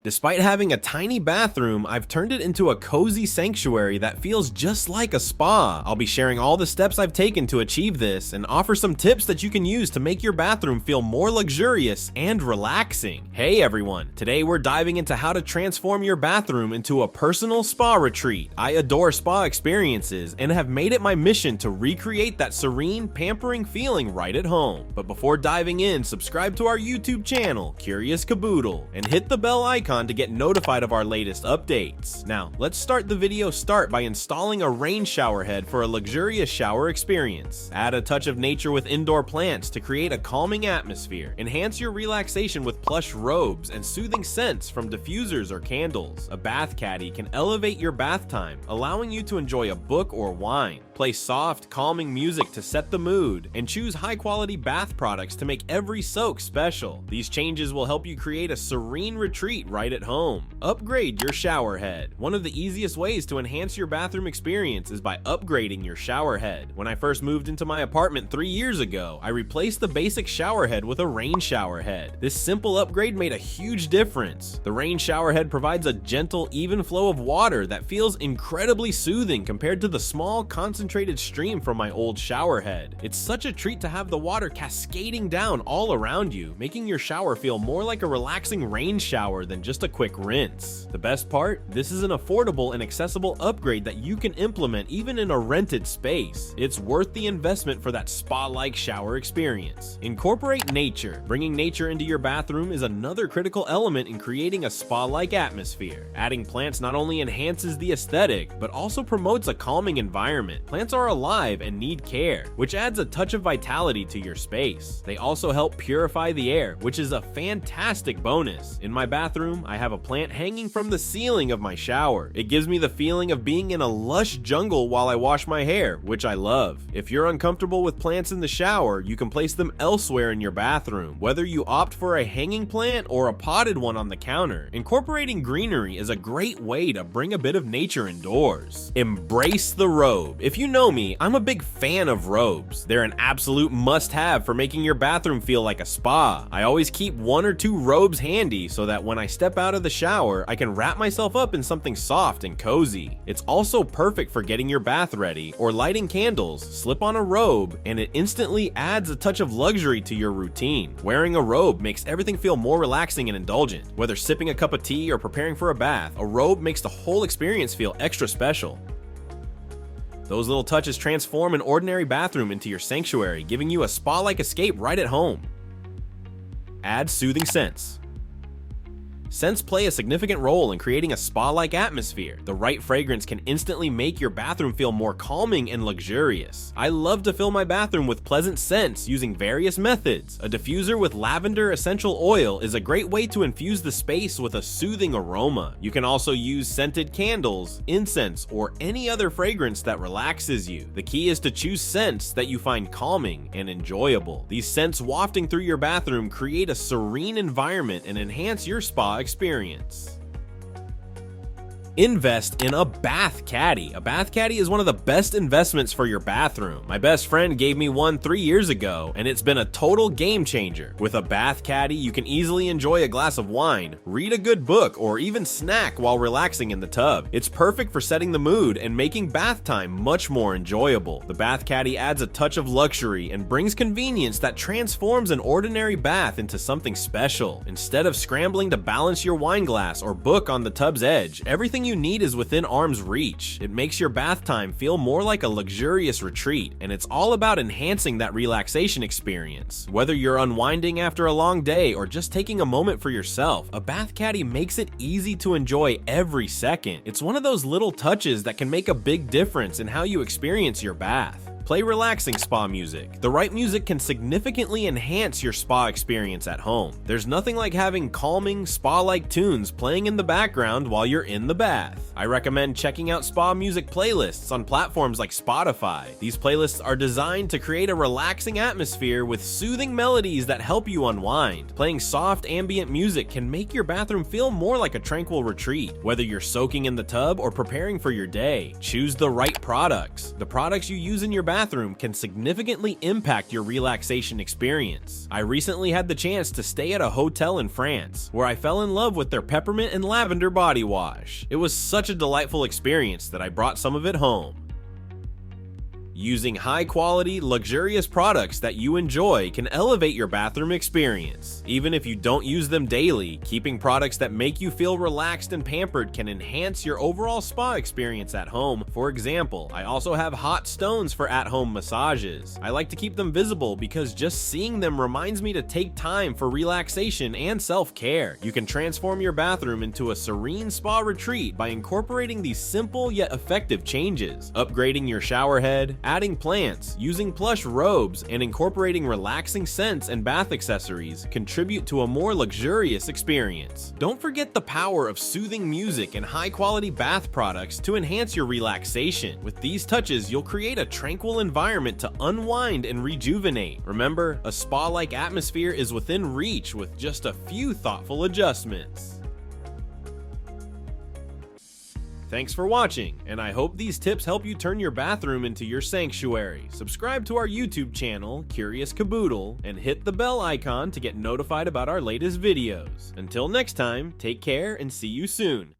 Despite having a tiny bathroom, I've turned it into a cozy sanctuary that feels just like a spa. I'll be sharing all the steps I've taken to achieve this and offer some tips that you can use to make your bathroom feel more luxurious and relaxing. Hey everyone, today we're diving into how to transform your bathroom into a personal spa retreat. I adore spa experiences and have made it my mission to recreate that serene, pampering feeling right at home. But before diving in, subscribe to our YouTube channel, Curious Caboodle, and hit the bell icon to get notified of our latest updates. Now, let's start the video by installing a rain shower head for a luxurious shower experience. Add a touch of nature with indoor plants to create a calming atmosphere. Enhance your relaxation with plush robes and soothing scents from diffusers or candles. A bath caddy can elevate your bath time, allowing you to enjoy a book or wine. Play soft, calming music to set the mood, and choose high-quality bath products to make every soak special. These changes will help you create a serene retreat right at home. Upgrade your shower head. One of the easiest ways to enhance your bathroom experience is by upgrading your shower head. When I first moved into my apartment 3 years ago, I replaced the basic shower head with a rain shower head. This simple upgrade made a huge difference. The rain shower head provides a gentle, even flow of water that feels incredibly soothing compared to the small, concentrated stream from my old shower head. It's such a treat to have the water cascading down all around you, making your shower feel more like a relaxing rain shower than just a quick rinse. The best part? This is an affordable and accessible upgrade that you can implement even in a rented space. It's worth the investment for that spa-like shower experience. Incorporate nature. Bringing nature into your bathroom is another critical element in creating a spa-like atmosphere. Adding plants not only enhances the aesthetic, but also promotes a calming environment. Plants are alive and need care, which adds a touch of vitality to your space. They also help purify the air, which is a fantastic bonus. In my bathroom, I have a plant hanging from the ceiling of my shower. It gives me the feeling of being in a lush jungle while I wash my hair, which I love. If you're uncomfortable with plants in the shower, you can place them elsewhere in your bathroom, whether you opt for a hanging plant or a potted one on the counter. Incorporating greenery is a great way to bring a bit of nature indoors. Embrace the robe. If you know me, I'm a big fan of robes. They're an absolute must-have for making your bathroom feel like a spa. I always keep 1 or 2 robes handy so that when I step out of the shower, I can wrap myself up in something soft and cozy. It's also perfect for getting your bath ready or lighting candles. Slip on a robe and it instantly adds a touch of luxury to your routine. Wearing a robe makes everything feel more relaxing and indulgent. Whether sipping a cup of tea or preparing for a bath, a robe makes the whole experience feel extra special. Those little touches transform an ordinary bathroom into your sanctuary, giving you a spa-like escape right at home. Add soothing scents. Scents play a significant role in creating a spa-like atmosphere. The right fragrance can instantly make your bathroom feel more calming and luxurious. I love to fill my bathroom with pleasant scents using various methods. A diffuser with lavender essential oil is a great way to infuse the space with a soothing aroma. You can also use scented candles, incense, or any other fragrance that relaxes you. The key is to choose scents that you find calming and enjoyable. These scents wafting through your bathroom create a serene environment and enhance your spa experience. Invest in a bath caddy. A bath caddy is one of the best investments for your bathroom. My best friend gave me one 3 years ago, and it's been a total game changer. With a bath caddy, you can easily enjoy a glass of wine, read a good book, or even snack while relaxing in the tub. It's perfect for setting the mood and making bath time much more enjoyable. The bath caddy adds a touch of luxury and brings convenience that transforms an ordinary bath into something special. Instead of scrambling to balance your wine glass or book on the tub's edge, everything you need is within arm's reach. It makes your bath time feel more like a luxurious retreat, and it's all about enhancing that relaxation experience. Whether you're unwinding after a long day or just taking a moment for yourself, a bath caddy makes it easy to enjoy every second. It's one of those little touches that can make a big difference in how you experience your bath. Play relaxing spa music. The right music can significantly enhance your spa experience at home. There's nothing like having calming, spa-like tunes playing in the background while you're in the bath. I recommend checking out spa music playlists on platforms like Spotify. These playlists are designed to create a relaxing atmosphere with soothing melodies that help you unwind. Playing soft ambient music can make your bathroom feel more like a tranquil retreat. Whether you're soaking in the tub or preparing for your day, choose the right products. The products you use in your bathroom bathroom can significantly impact your relaxation experience. I recently had the chance to stay at a hotel in France, where I fell in love with their peppermint and lavender body wash. It was such a delightful experience that I brought some of it home. Using high-quality, luxurious products that you enjoy can elevate your bathroom experience. Even if you don't use them daily, keeping products that make you feel relaxed and pampered can enhance your overall spa experience at home. For example, I also have hot stones for at-home massages. I like to keep them visible because just seeing them reminds me to take time for relaxation and self-care. You can transform your bathroom into a serene spa retreat by incorporating these simple yet effective changes. Upgrading your shower head, adding plants, using plush robes, and incorporating relaxing scents and bath accessories contribute to a more luxurious experience. Don't forget the power of soothing music and high-quality bath products to enhance your relaxation. With these touches, you'll create a tranquil environment to unwind and rejuvenate. Remember, a spa-like atmosphere is within reach with just a few thoughtful adjustments. Thanks for watching, and I hope these tips help you turn your bathroom into your sanctuary. Subscribe to our YouTube channel, Curious Caboodle, and hit the bell icon to get notified about our latest videos. Until next time, take care and see you soon.